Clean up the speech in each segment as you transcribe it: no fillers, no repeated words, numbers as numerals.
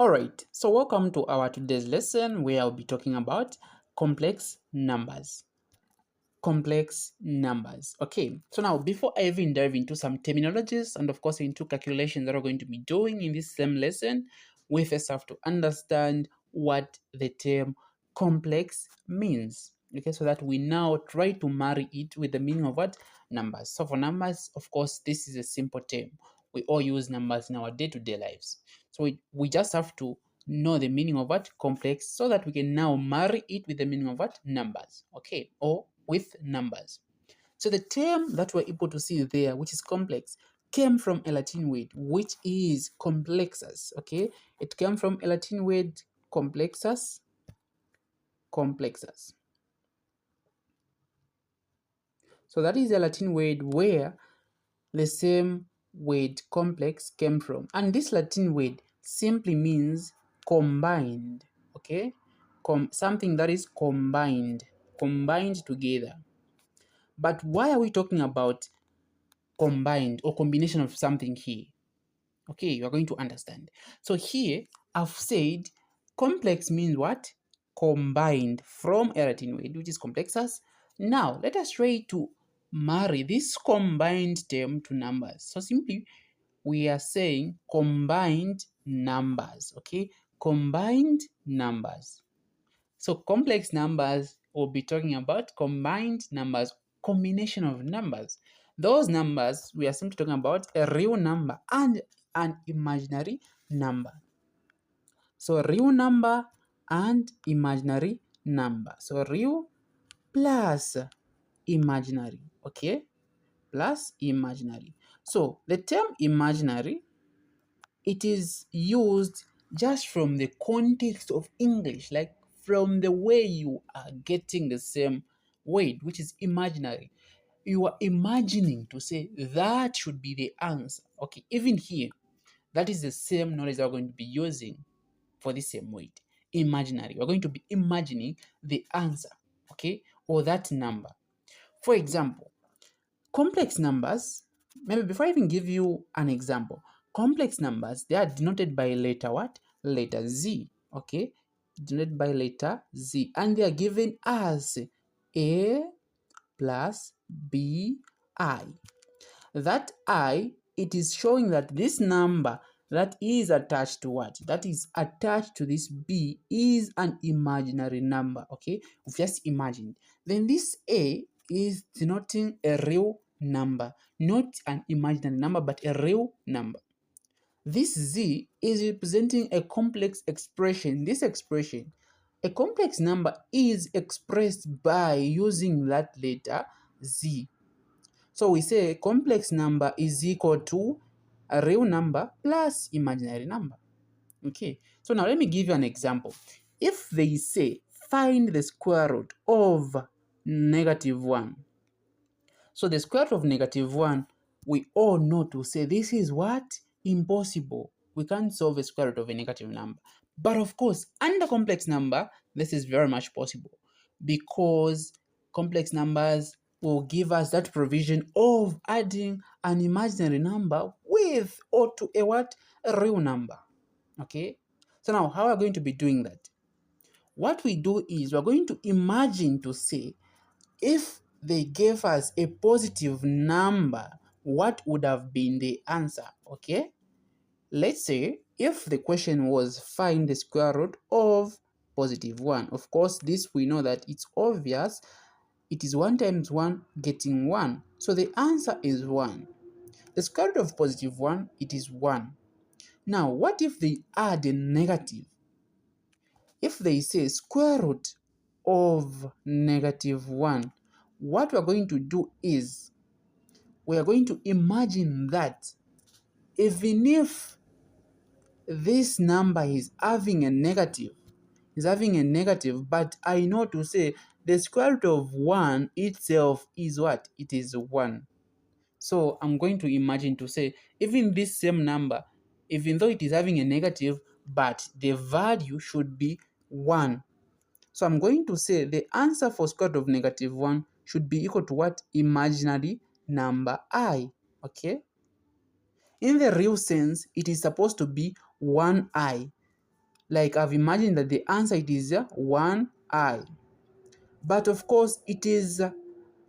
Alright, so welcome to our today's lesson where I'll be talking about complex numbers. Complex numbers. Okay, so now before I even dive into some terminologies and of course into calculations that we're going to be doing in this same lesson, we first have to understand what the term complex means. Okay, so that we now try to marry it with the meaning of what? Numbers. So for numbers, of course, this is a simple term. We all use numbers in our day-to-day lives. So we just have to know the meaning of what? Complex, so that we can now marry it with the meaning of what? Numbers. Okay, or with numbers. So the term that we're able to see there, which is complex, came from a Latin word, which is complexus. Okay, it came from a Latin word, complexus. So that is a Latin word where the same word complex came from. And this Latin word simply means combined. Okay, something that is combined together. But why are we talking about combined or combination of something here? Okay, you are going to understand. So here I've said complex means what? Combined from a Latin word, which is complexus. Now let us try to marry this combined term to numbers. So simply we are saying combined numbers. Okay, combined numbers. So complex numbers, we'll be talking about combined numbers, combination of numbers. Those numbers, we are simply talking about a real number and an imaginary number. So real number and imaginary number. So real plus imaginary, okay? Plus imaginary. So the term imaginary, it is used just from the context of English, like from the way you are getting the same word, which is imaginary. You are imagining to say that should be the answer. Okay, even here, that is the same knowledge that we're going to be using for the same word, imaginary. We're going to be imagining the answer, okay, or that number. For example, complex numbers, maybe before I even give you an example, complex numbers, they are denoted by letter what? Letter Z, okay? Denoted by letter Z. And they are given as A plus B I. That I, it is showing that this number that is attached to what? That is attached to this B is an imaginary number, okay? We've just imagined. Then this A is denoting a real number, not an imaginary number, but a real number. This Z is representing a complex expression. This expression, a complex number is expressed by using that letter Z. So we say a complex number is equal to a real number plus imaginary number. Okay, so now let me give you an example. If they say find the square root of -1. So the square root of -1, we all know to say this is what? Impossible. We can't solve a square root of a negative number. But of course, under complex number, this is very much possible because complex numbers will give us that provision of adding an imaginary number with or to a what? A real number. Okay? So now, how are we going to be doing that? What we do is we're going to imagine to say if they gave us a positive number, what would have been the answer? Okay? Let's say if the question was find the square root of +1. Of course, this we know that it's obvious. It is 1 times 1 getting 1. So the answer is 1. The square root of +1, it is 1. Now, what if they add a negative? If they say square root of -1, what we're going to do is we are going to imagine that even if this number is having a negative, but I know to say the square root of 1 itself is what? It is 1. So I'm going to imagine to say even this same number, even though it is having a negative, but the value should be 1. So I'm going to say the answer for square root of -1 should be equal to what? Imaginary number I. Okay? In the real sense, it is supposed to be 1i. like I've imagined that the answer it is 1i. But of course, it is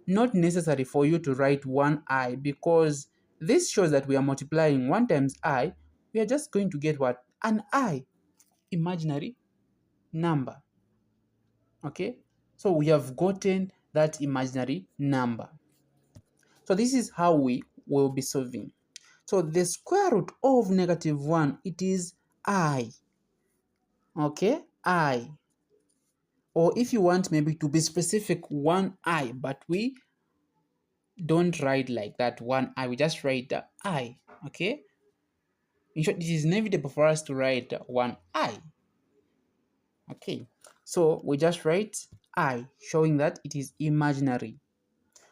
not necessary for you to write 1i, because this shows that we are multiplying 1 times I. We are just going to get what? An I, imaginary number. Okay? So we have gotten that imaginary number. So this is how we will be solving. So the square root of -1, it is I. Okay? I. Or if you want maybe to be specific, 1i, but we don't write like that 1i, we just write the I. Okay? In short, it is inevitable for us to write 1i. Okay? So we just write I, showing that it is imaginary.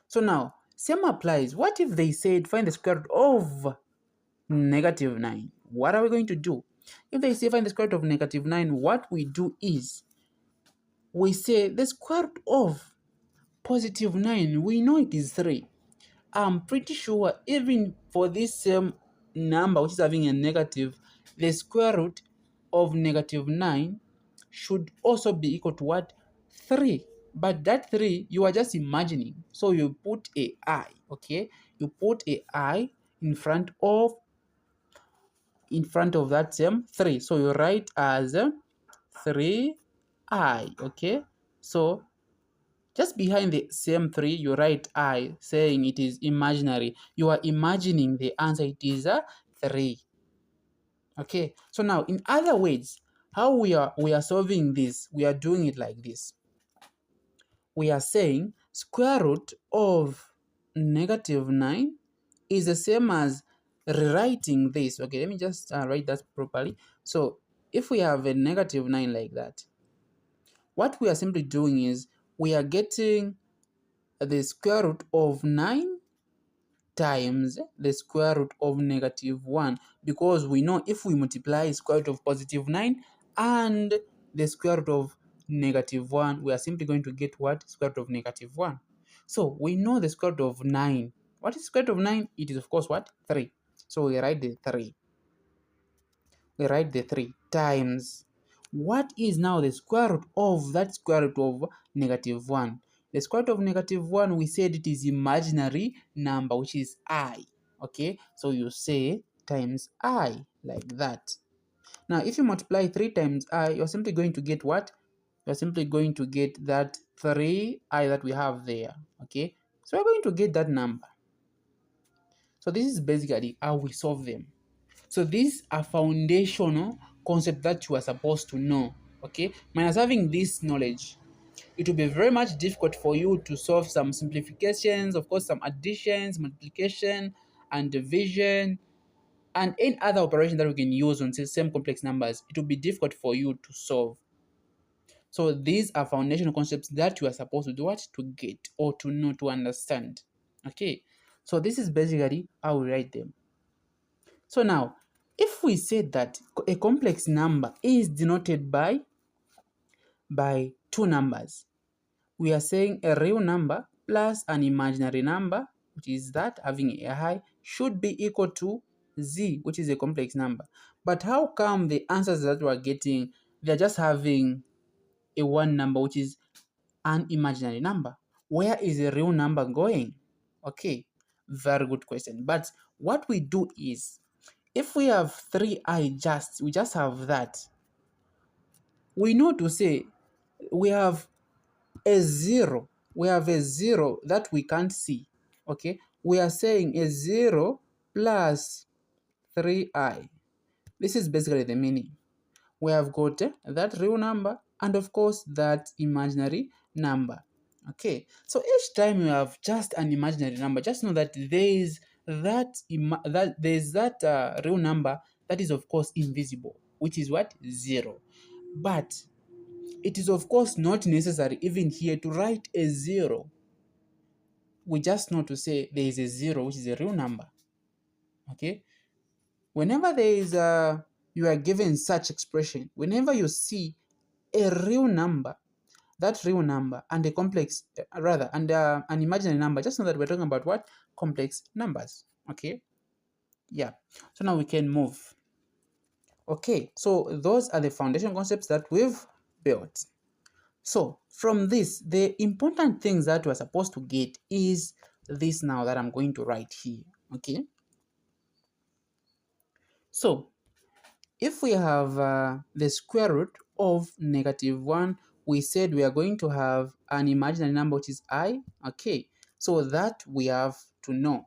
So now, same applies. What if they said find the square root of -9? What are we going to do? If they say find the square root of -9, what we do is we say the square root of +9, we know it is 3. I'm pretty sure even for this same number which is having a negative, the square root of -9 should also be equal to what? 3. But that 3 you are just imagining. So you put a I, okay? You put a I in front of that same 3. So you write as 3i, okay? So just behind the same 3, you write I, saying it is imaginary. You are imagining the answer, it is 3. Okay, so now in other words, how we are solving this, we are doing it like this. We are saying square root of -9 is the same as rewriting this. Okay, let me just write that properly. So if we have a -9 like that, what we are simply doing is we are getting the square root of 9 times the square root of -1, because we know if we multiply square root of +9 and the square root of -1, we are simply going to get what? Square root of -1. So we know the square root of 9. What is square root of 9? It is of course what? 3. So we write the 3. We write the 3 times. What is now the square root of that square root of -1? The square root of -1, we said it is imaginary number, which is I. Okay, so you say times I, like that. Now, if you multiply 3 times I, you're simply going to get what? You're simply going to get that 3i that we have there. Okay, so we're going to get that number. So this is basically how we solve them. So these are foundational concepts that you are supposed to know. Okay, minus having this knowledge, it will be very much difficult for you to solve some simplifications, of course, some additions, multiplication, and division, and any other operation that we can use on same complex numbers. It will be difficult for you to solve. So these are foundational concepts that you are supposed to do what? To get or to know, to understand. Okay, so this is basically how we write them. So now, if we say that a complex number is denoted by two numbers, we are saying a real number plus an imaginary number, which is that having a high, should be equal to z, which is a complex number. But how come the answers that we are getting, they're just having a one number, which is an imaginary number? Where is the real number going? Okay, very good question. But what we do is, if we have 3i, we just have that, we know to say we have a 0. We have a 0 that we can't see. Okay, we are saying a 0 plus 3i. This is basically the meaning. We have got that real number and of course that imaginary number. Okay, so each time you have just an imaginary number, just know that there is that real number that is of course invisible, which is what? 0. But it is of course not necessary even here to write a 0. We just know to say there is a 0, which is a real number. Okay, whenever there is you are given such expression, whenever you see a real number, that real number and a complex and an imaginary number, just know that we're talking about what? Complex numbers. Okay, yeah. So now we can move. Okay, so those are the foundation concepts that we've built. So from this, the important things that we're supposed to get is this now that I'm going to write here. Okay, so if we have the square root of -1, we said we are going to have an imaginary number which is I. Okay, so that we have to know.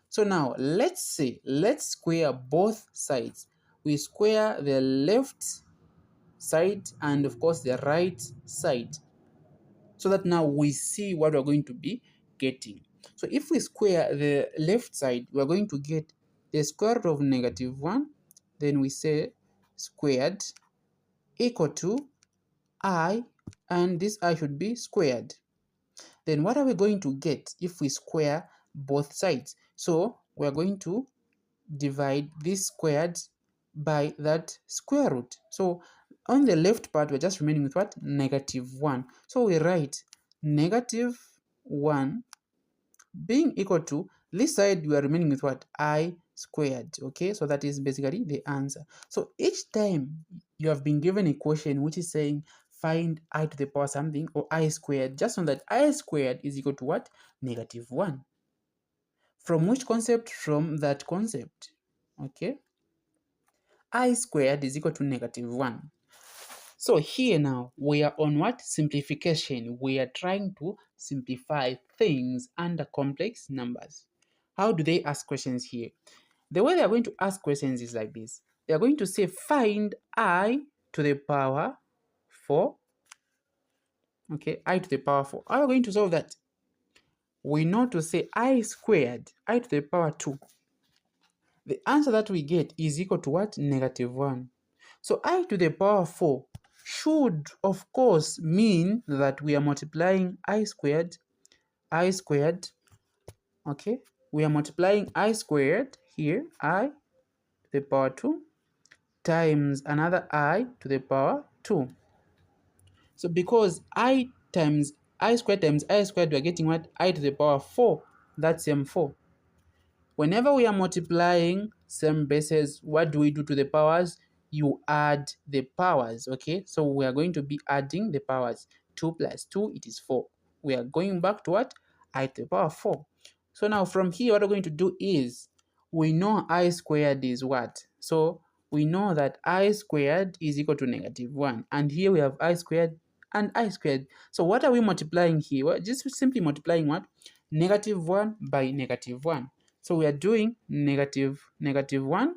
So now let's square both sides. We square the left side and of course the right side, so that now we see what we're going to be getting. So if we square the left side, we're going to get the square root of -1, then we say squared equal to I, and this I should be squared. Then what are we going to get if we square both sides? So we're going to divide this squared by that square root. So on the left part, we're just remaining with what? -1. So we write -1 being equal to, this side we are remaining with what? I squared. Okay, so that is basically the answer. So each time you have been given a question which is saying find I to the power something or I squared, just know that I squared is equal to what? -1. From which concept? From that concept. Okay, I squared is equal to -1. So here now we are on what? Simplification. We are trying to simplify things under complex numbers. How do they ask questions here? The way they are going to ask questions is like this. They are going to say find I to the power 4. Okay, I to the power 4. How are we going to solve that? We know to say I squared, I to the power 2. The answer that we get is equal to what? -1. So I to the power 4 should, of course, mean that we are multiplying I squared, okay? We are multiplying I squared here, I to the power 2, times another I to the power 2. So because I times I squared times I squared, we are getting what? I to the power 4, that's M4. Whenever we are multiplying same bases, what do we do to the powers? You add the powers, okay? So we are going to be adding the powers. 2 plus 2, it is 4. We are going back to what? I to the power 4. So now from here, what we're going to do is, we know I squared is what? So we know that I squared is equal to -1. And here we have I squared and I squared. So what are we multiplying here? Well, just simply multiplying what? -1 by -1. So we are doing -1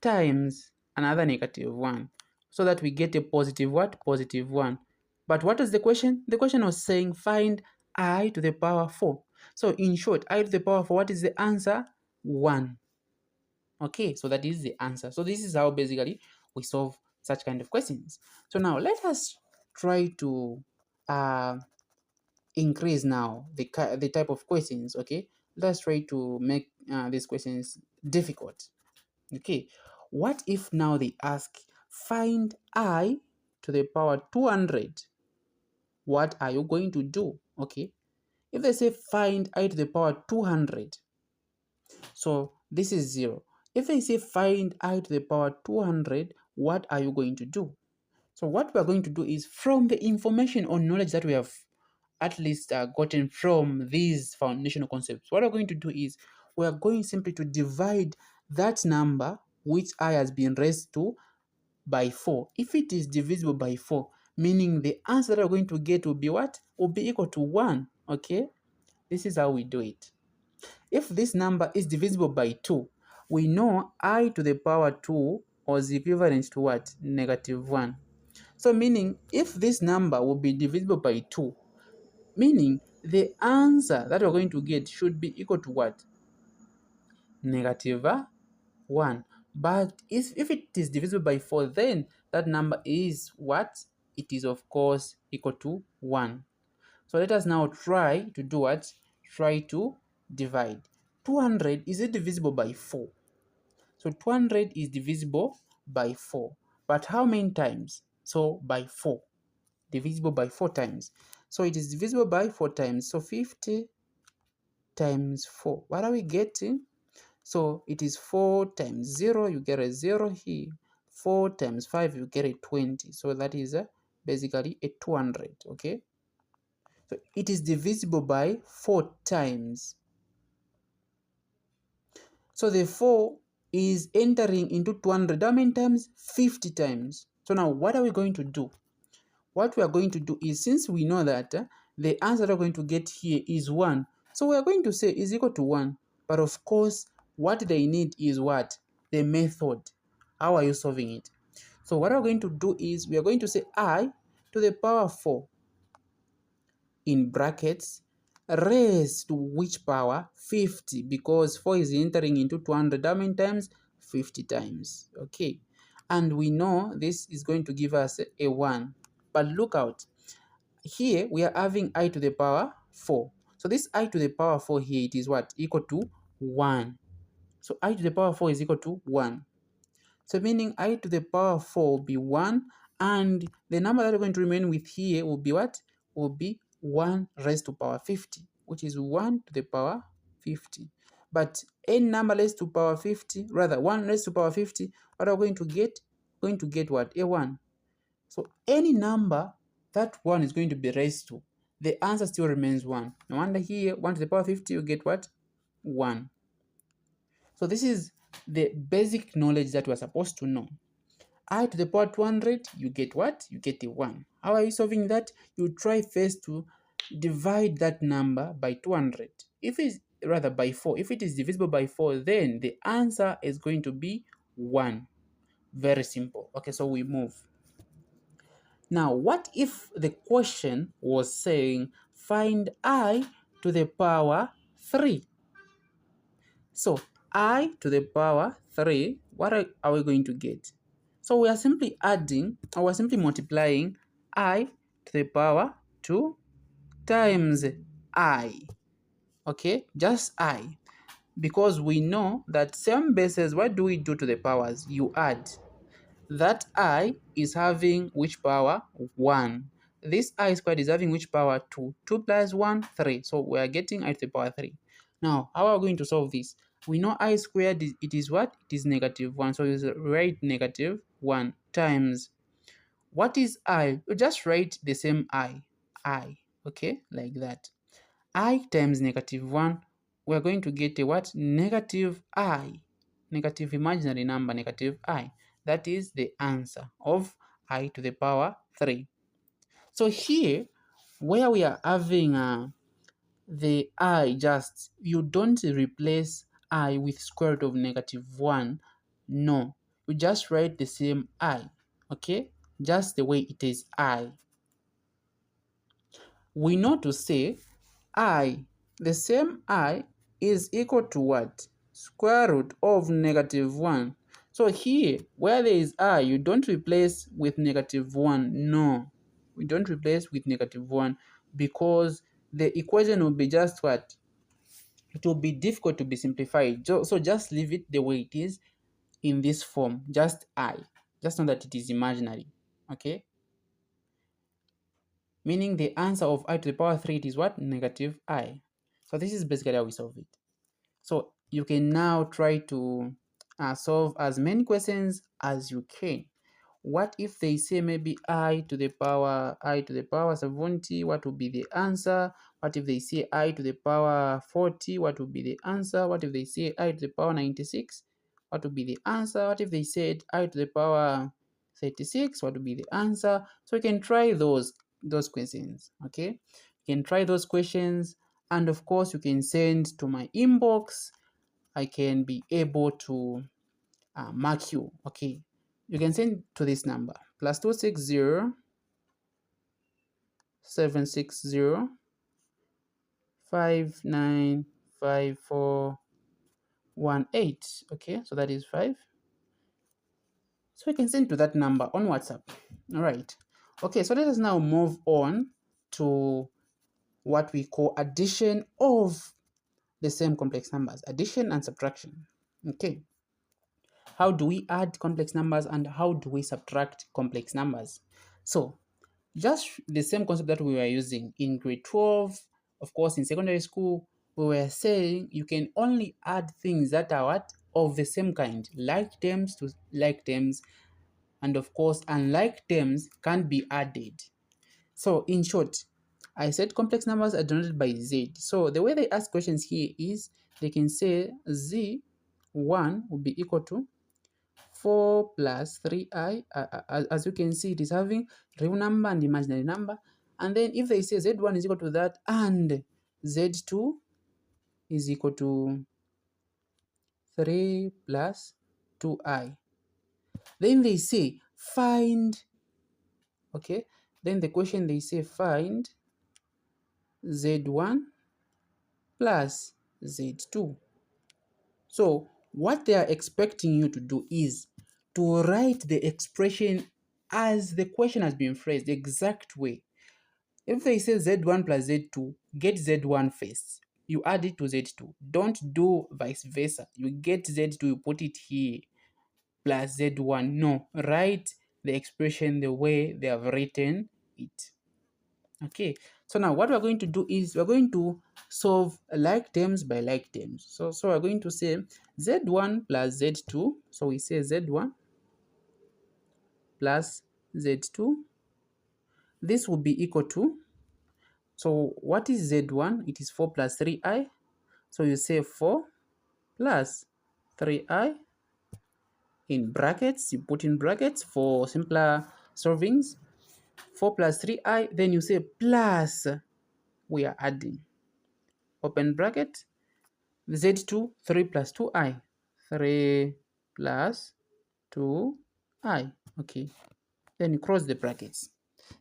times another -1, so that we get a positive what? Positive 1. But what is the question? The question was saying find I to the power 4. So in short, I to the power 4, what is the answer? 1. Okay, so that is the answer. So this is how basically we solve such kind of questions. So now let us try to increase now the type of questions. Okay, let's try to make these questions difficult. Okay, what if now they ask find I to the power 200? What are you going to do? Okay, if they say find I to the power 200, so this is 0. If they say find I to the power 200, what are you going to do? So what we are going to do is, from the information or knowledge that we have at least gotten from these foundational concepts, what we're going to do is, we are going simply to divide that number which I has been raised to by 4. If it is divisible by 4, meaning the answer that we're going to get will be what? Will be equal to 1. Okay, this is how we do it. If this number is divisible by 2, we know I to the power 2 was equivalent to what? -1. So meaning if this number will be divisible by 2, meaning the answer that we're going to get should be equal to what? -1. But if it is divisible by 4, then that number is what? It is of course equal to 1. So let us now try to do what? Try to divide. 200, is it divisible by 4? So 200 is divisible by 4. But how many times? So by 4. Divisible by 4 times. So it is divisible by 4 times. So 50 times 4. What are we getting? So it is 4 times 0, you get a 0 here. 4 times 5, you get a 20. So that is basically a 200, okay? So it is divisible by 4 times. So the 4 is entering into 200. How many times? 50 times. So now what are we going to do? What we are going to do is, since we know that the answer we're going to get here is 1, so we are going to say is equal to 1. But of course, what they need is what? The method. How are you solving it? So what we're going to do is we are going to say I to the power 4 in brackets raised to which power? 50, because 4 is entering into 200. How many times? 50 times. Okay. And we know this is going to give us a 1. But look out. Here we are having I to the power 4. So this I to the power 4 here, it is what? Equal to 1. So I to the power 4 is equal to 1. So meaning I to the power 4 will be 1, and the number that we're going to remain with here will be what? Will be 1 raised to power 50, which is 1 to the power 50. But any number raised to power 50, rather 1 raised to power 50, what are we going to get? Going to get what? A 1. So any number that 1 is going to be raised to, the answer still remains 1. No wonder here, 1 to the power 50, you get what? 1. So this is the basic knowledge that we're supposed to know. I to the power 200, you get what? You get a 1. How are you solving that? You try first to divide that number by 200. If it's rather by 4, if it is divisible by 4, then the answer is going to be 1. Very simple. Okay, so we move. Now, what if the question was saying find I to the power 3? So, I to the power 3, what are we going to get? So, we are simply adding, or we're simply multiplying I to the power 2 times I. Okay, just I. Because we know that same bases, what do we do to the powers? You add. That I is having which power? 1. This I squared is having which power? 2. 2 plus 1, 3. So we are getting I to the power 3. Now, how are we going to solve this? We know I squared, it is what? It is negative 1. So we write negative 1 times. What is I? You just write the same I. Okay, like that. I times negative 1, we are going to get a what? Negative I. Negative imaginary number, negative I. That is the answer of I to the power 3. So here, where we are having the I, just, you don't replace I with square root of negative 1. No, you just write the same I. Okay, just the way it is I. We know to say I, the same I is equal to what? Square root of negative 1. So here, where there is I, you don't replace with negative 1. No, we don't replace with negative 1 because the equation will be just what? It will be difficult to be simplified. So just leave it the way it is in this form, just I. Just know that it is imaginary, okay? Meaning the answer of I to the power 3 is what? Negative I. So this is basically how we solve it. So you can now try to solve as many questions as you can. What if they say maybe I to the power 70? What would be the answer? What if they say I to the power 40? What would be the answer? What if they say I to the power 96? What would be the answer? What if they said I to the power 36? What would be the answer? So you can try those questions, okay? You can try those questions, and of course you can send to my inbox. I can be able to mark you, okay? You can send to this number +260 760 595418. Okay, so that is 5. So you can send to that number on WhatsApp. All right. Okay, so let us now move on to what we call addition of the same complex numbers, addition and subtraction. Okay. How do we add complex numbers and how do we subtract complex numbers? So just the same concept that we were using in grade 12, of course, in secondary school, we were saying you can only add things that are what? Of the same kind. Like terms to like terms, and of course unlike terms can't be added. So in short, I said complex numbers are denoted by z. So the way they ask questions here is they can say z1 will be equal to 4 plus 3i. As you can see, it is having real number and imaginary number. And then if they say z1 is equal to that and z2 is equal to 3 plus 2i, then they say find, okay, then the question they say find z1 plus z2. So what they are expecting you to do is to write the expression as the question has been phrased, the exact way. If they say z1 plus z2, get z1 first. You add it to z2. Don't do vice versa. You get z2, you put it here, plus z1. No, write the expression the way they have written it. Okay, so now what we're going to do is we're going to solve like terms by like terms. So we're going to say z1 plus z2. So we say z1 plus z2. This will be equal to, so what is z1? It is 4 plus 3i. So you say 4 plus 3i in brackets. You put in brackets for simpler solvings. 4 plus 3i. Then you say plus, we are adding, open bracket, z2, 3 plus 2i. 3 plus 2i. Okay. Then you cross the brackets.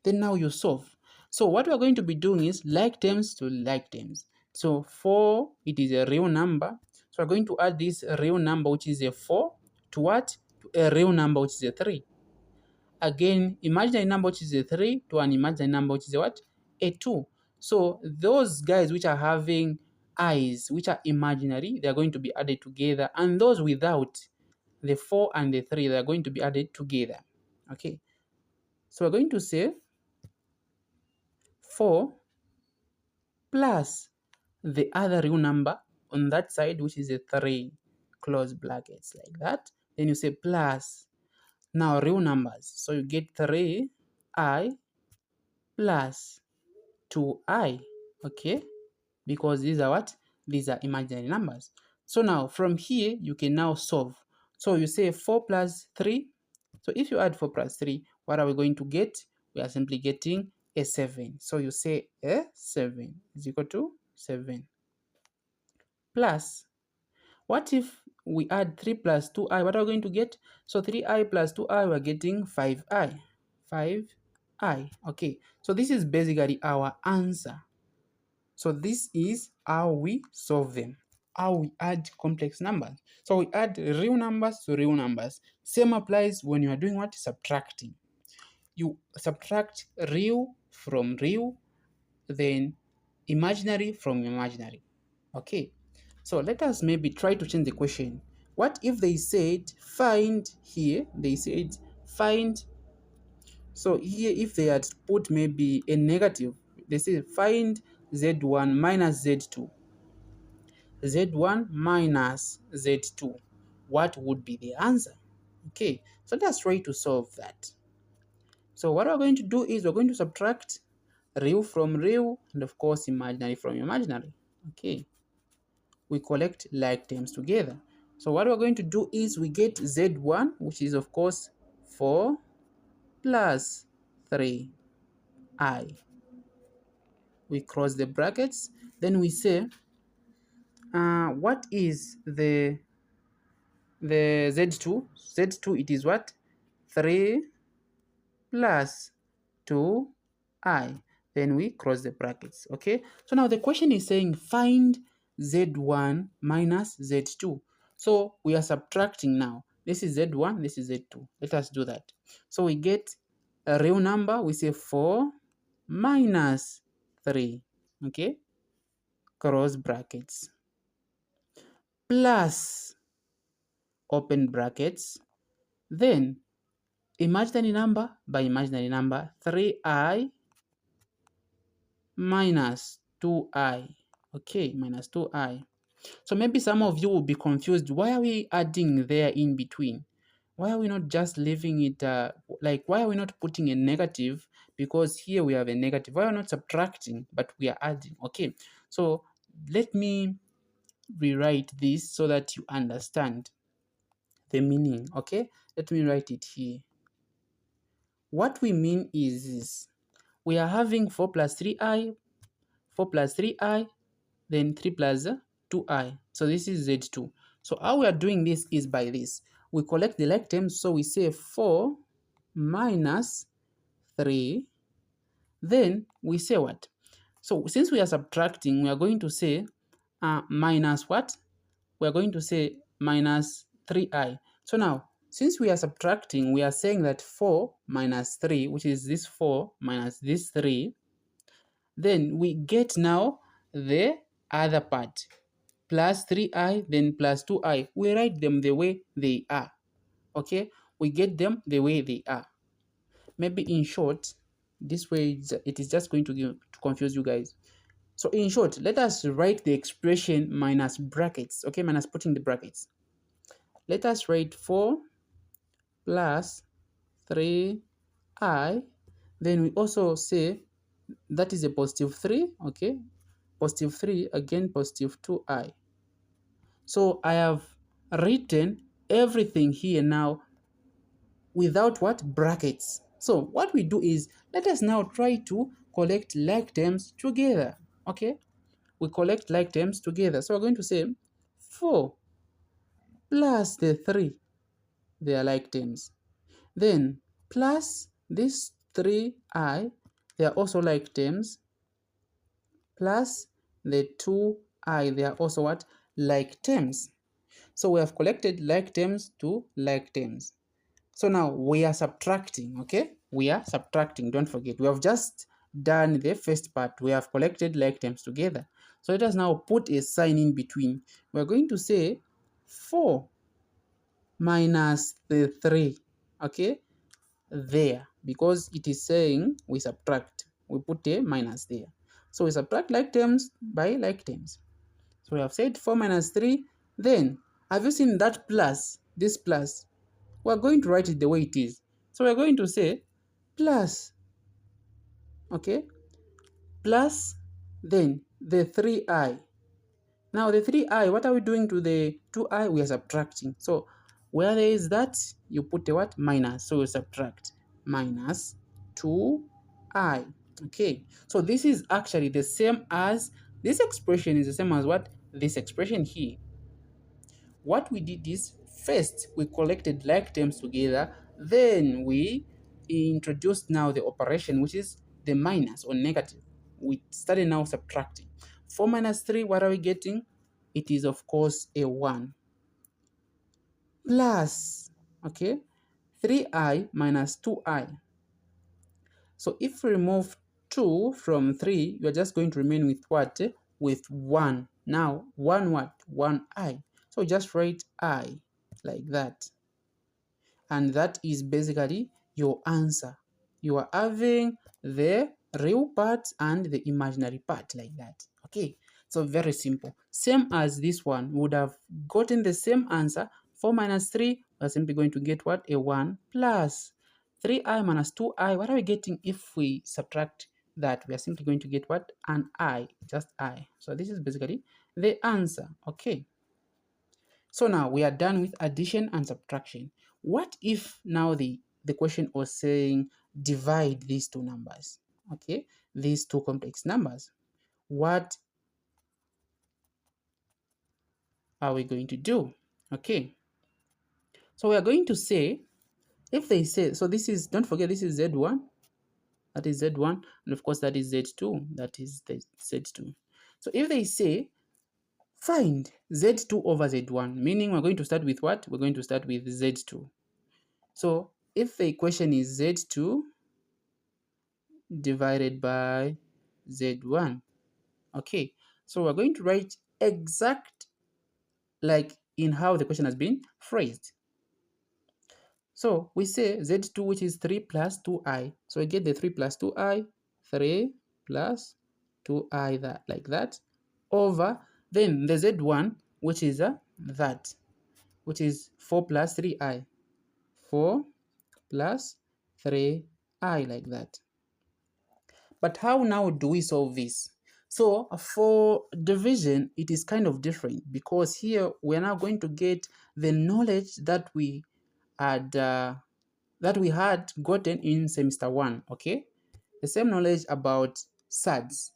Then now you solve. So what we're going to be doing is like terms to like terms. So 4, it is a real number. So we're going to add this real number, which is a 4, to what? To a real number, which is a 3. Again, imaginary number, which is a 3, to an imaginary number, which is a what? A 2. So those guys which are having i's, which are imaginary, they are going to be added together. And those without, the 4 and the 3, they are going to be added together. Okay. So we're going to say 4 plus the other real number on that side, which is a 3, close brackets like that. Then you say plus, now real numbers. So you get 3i plus 2i, okay? Because these are what? These are imaginary numbers. So now from here, you can now solve. So you say 4 plus 3. So if you add 4 plus 3, what are we going to get? We are simply getting a 7. So you say a 7 is equal to 7. Plus, what if we add 3 plus 2i? What are we going to get? So 3i plus 2i, we're getting 5i. 5i. Okay, so this is basically our answer. So this is how we solve them, how we add complex numbers. So we add real numbers to real numbers. Same applies when you are doing what? Subtracting. You subtract real from real, then imaginary from imaginary. Okay, so let us maybe try to change the question. What if they said find here, they said find, so here if they had put maybe a negative, they say find z1 minus z2, z1 minus z2, what would be the answer? Okay, so let us try to solve that. So what we're going to do is we're going to subtract real from real and of course imaginary from imaginary. Okay, we collect like terms together. So what we're going to do is we get z1, which is of course 4 plus 3i. We cross the brackets, then we say what is the z2? Z2, it is what? 3 plus 2i. Then we cross the brackets. Okay, so now the question is saying find z1 minus z2. So we are subtracting now. This is z1, this is z2. Let us do that. So we get a real number. We say 4 minus 3. Okay, cross brackets, plus open brackets, then imaginary number by imaginary number, 3i minus 2i. Okay, minus 2i. So maybe some of you will be confused. Why are we adding there in between? Why are we not just leaving it, like why are we not putting a negative? Because here we have a negative. Why are we not subtracting, but we are adding? Okay, so let me rewrite this so that you understand the meaning. Okay, let me write it here. What we mean is this. We are having 4 plus 3i, 4 plus 3i, then 3 plus 2i. So this is z2. So how we are doing this is by this. We collect the like terms, so we say 4 minus 3. Then we say what? So since we are subtracting, we are going to say minus what? We are going to say minus 3i. So now, since we are subtracting, we are saying that 4 minus 3, which is this 4 minus this 3, then we get now the other part, plus 3i, then plus 2i. We write them the way they are, okay? We get them the way they are. Maybe in short, this way it is just going to confuse you guys. So in short, let us write the expression minus brackets, okay? Minus putting the brackets. Let us write 4 plus 3i. Then we also say that is a positive 3, okay? Positive 3, again positive 2i. So I have written everything here now without what? Brackets. So what we do is, let us now try to collect like terms together, okay? We collect like terms together. So we're going to say 4 plus the 3, they are like terms. Then plus this 3i, they are also like terms, plus the 2i, they are also what? Like terms. So we have collected like terms to like terms. So now we are subtracting, okay? We are subtracting, don't forget. We have just done the first part. We have collected like terms together. So let us now put a sign in between. We're going to say 4 minus the 3, okay? There, because it is saying we subtract. We put a minus there. So we subtract like terms by like terms. So we have said 4 minus 3. Then, have you seen that plus, this plus? We're going to write it the way it is. So we're going to say plus, okay, plus then the 3i. Now the 3i, what are we doing to the 2i? We are subtracting. So where there is that, you put a what? Minus. So we subtract minus 2i. Okay, so this is actually the same as, this expression is the same as what? This expression here. What we did is, first we collected like terms together, then we introduced now the operation, which is the minus or negative. We started now subtracting. 4 minus 3, what are we getting? It is of course a 1. Plus, okay, 3i minus 2i. So if we remove 2 from 3, you are just going to remain with what? With 1. Now, 1 what? 1i. So just write I like that. And that is basically your answer. You are having the real part and the imaginary part like that. Okay, so very simple. Same as this one, we would have gotten the same answer. 4 minus 3, we're simply going to get what? A 1 plus 3i minus 2i. What are we getting if we subtract that? We are simply going to get what? An I, just I. So this is basically the answer. Okay. So now we are done with addition and subtraction. What if now the question was saying divide these two numbers, okay? These two complex numbers. What are we going to do? Okay. So we are going to say, if they say, so this is, don't forget this is Z1, that is Z1, and of course that is Z2, that is the Z2. So if they say, find Z2 over Z1, meaning we're going to start with what? We're going to start with Z2. So if the equation is Z2 divided by Z1, okay, so we're going to write exact like in how the question has been phrased. So we say Z2, which is 3 plus 2i. So we get the 3 plus 2i, 3 plus 2i, that like that, over then the z1, which is that, which is 4 plus 3i. 4 plus 3i, like that. But how now do we solve this? So for division, it is kind of different, because here we are now going to get the knowledge that we had gotten in semester 1, okay? The same knowledge about SADs.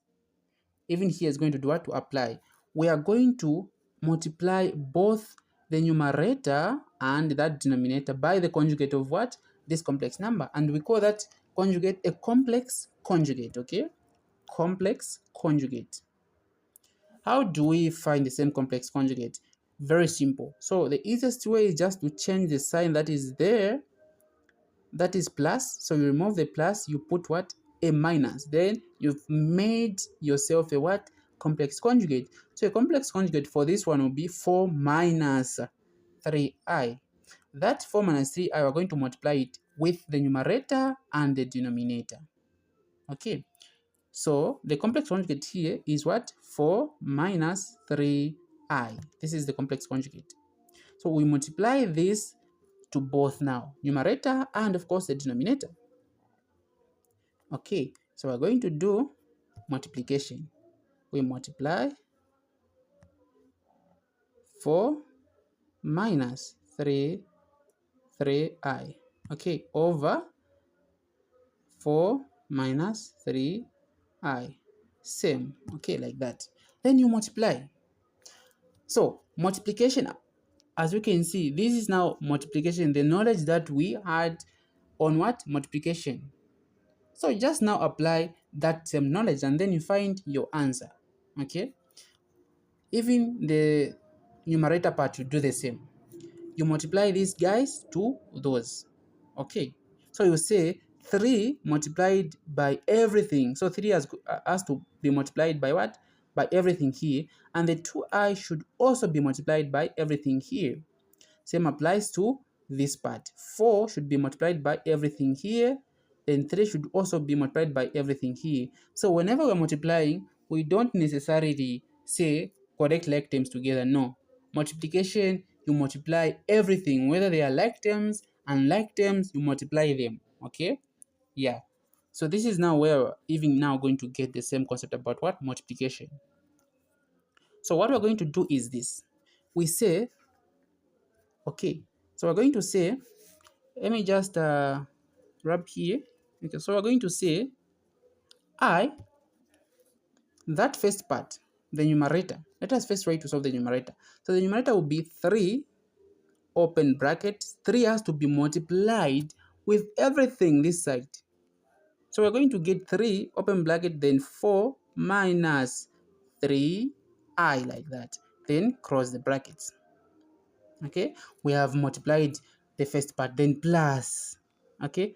Even here is going to do what? To apply. We are going to multiply both the numerator and that denominator by the conjugate of what? This complex number. And we call that conjugate a complex conjugate, okay? Complex conjugate. How do we find the same complex conjugate? Very simple. So the easiest way is just to change the sign that is there, that is plus. So you remove the plus, you put what? A minus. Then you've made yourself a what? Complex conjugate. So a complex conjugate for this one will be 4 minus 3i. That 4 minus 3i, we're going to multiply it with the numerator and the denominator. Okay. So the complex conjugate here is what? 4 minus 3i. This is the complex conjugate. So we multiply this to both now, numerator and of course the denominator. Okay, so we're going to do multiplication. We multiply 4 minus 3i, okay, over 4 minus 3i. Same, okay, like that. Then you multiply. So multiplication, as you can see, this is now multiplication, the knowledge that we had on what? Multiplication. So just now apply that same knowledge and then you find your answer, okay? Even the numerator part, you do the same. You multiply these guys to those, okay? So you say 3 multiplied by everything. So 3 has to be multiplied by what? By everything here. And the 2i should also be multiplied by everything here. Same applies to this part. 4 should be multiplied by everything here. Then 3 should also be multiplied by everything here. So whenever we're multiplying, we don't necessarily say correct like terms together. No. Multiplication, you multiply everything, whether they are like terms and like terms, you multiply them. Okay? Yeah. So this is now where we're even now going to get the same concept about what? Multiplication. So what we're going to do is this. We say, okay, so we're going to say, let me just rub here. Okay, so we're going to say that first part, the numerator. Let us first try to solve the numerator. So the numerator will be 3, open bracket. 3 has to be multiplied with everything this side. So we're going to get 3, open bracket, then 4 minus 3i, like that. Then cross the brackets. Okay, we have multiplied the first part, then plus, okay,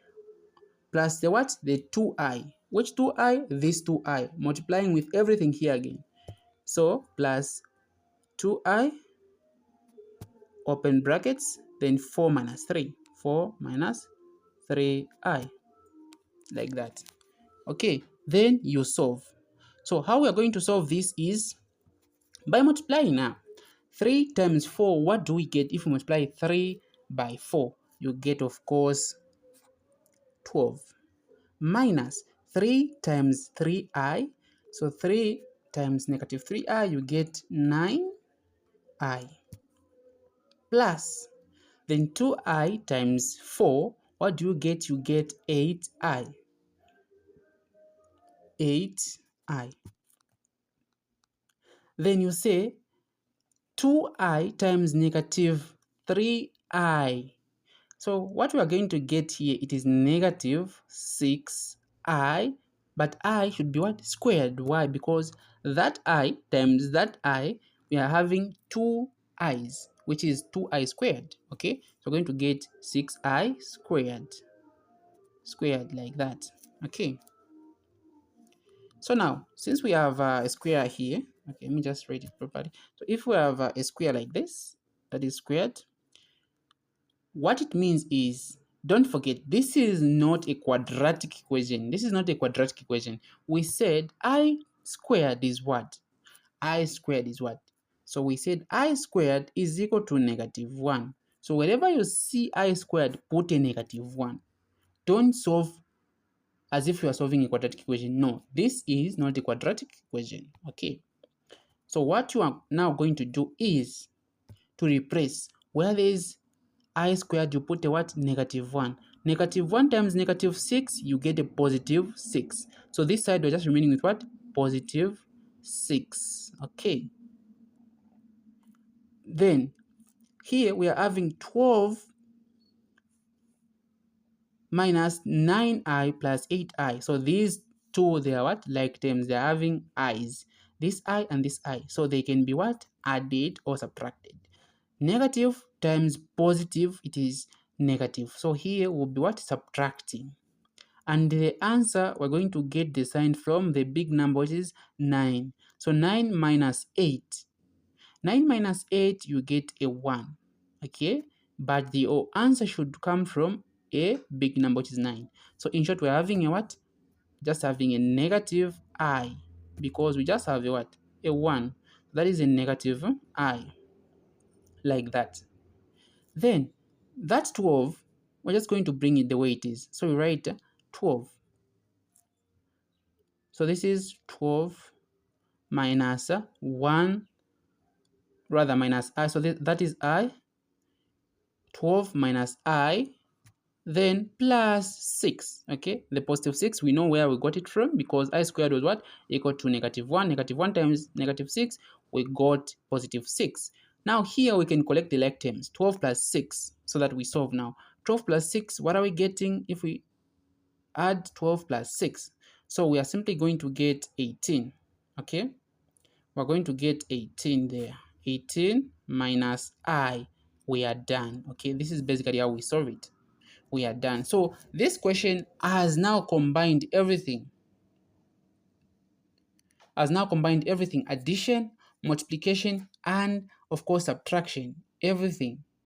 plus the what? The 2i. Which 2i? This 2i, multiplying with everything here again. So plus 2i, open brackets, then 4 minus 3. 4 minus 3i, like that. Okay, then you solve. So how we are going to solve this is by multiplying now. 3 times 4, what do we get if we multiply 3 by 4? You get, of course, 12. Minus 3 times 3i. So 3 times negative 3i, you get 9i. Plus, then 2i times 4, what do you get? You get 8i. 8i. Then you say 2i times negative 3i. So what we are going to get here, it is negative 6i, but I should be what? Squared. Why? Because that I times that I, we are having 2 i's, which is 2i squared. Okay, so we're going to get 6i squared. Squared, like that. Okay. So now, since we have a square here, okay, let me just write it properly. So if we have a square like this, that is squared, what it means is, don't forget, this is not a quadratic equation. This is not a quadratic equation. We said I squared is what? I squared is what? So we said I squared is equal to -1. So wherever you see I squared, put a -1. Don't solve as if you are solving a quadratic equation. No, this is not a quadratic equation. Okay. So what you are now going to do is to replace where there is I squared, you put a what? -1. -1 times -6, you get a +6. So this side we're just remaining with what? +6. Okay. Then here we are having 12 minus 9i plus 8i. So these two, they are what? Like terms. They are having i's. This I and this I. So they can be what? Added or subtracted. Negative times positive, it is negative. So here will be what? Subtracting. And the answer, we're going to get the sign from the big number, which is 9. So 9 minus 8. 9 minus 8, you get a 1. Okay? But the answer should come from a big number, which is 9. So in short, we're having a what? Just having a negative I. Because we just have a what? A 1. That is a negative I. Like that. Then, that 12, we're just going to bring it the way it is. So we write 12. So this is 12 minus 1, rather minus I. So that is I. 12 minus I, then plus 6. Okay, the +6, we know where we got it from because I squared was what? Equal to -1. -1 times -6, we got +6. Now here we can collect the like terms, 12 plus 6, so that we solve now. 12 plus 6, what are we getting if we add 12 plus 6? So we are simply going to get 18. Okay, we're going to get 18 there. 18 minus I, we are done. Okay, this is basically how we solve it. We are done. So this question has now combined everything. Addition, multiplication, and of course subtraction. Everything.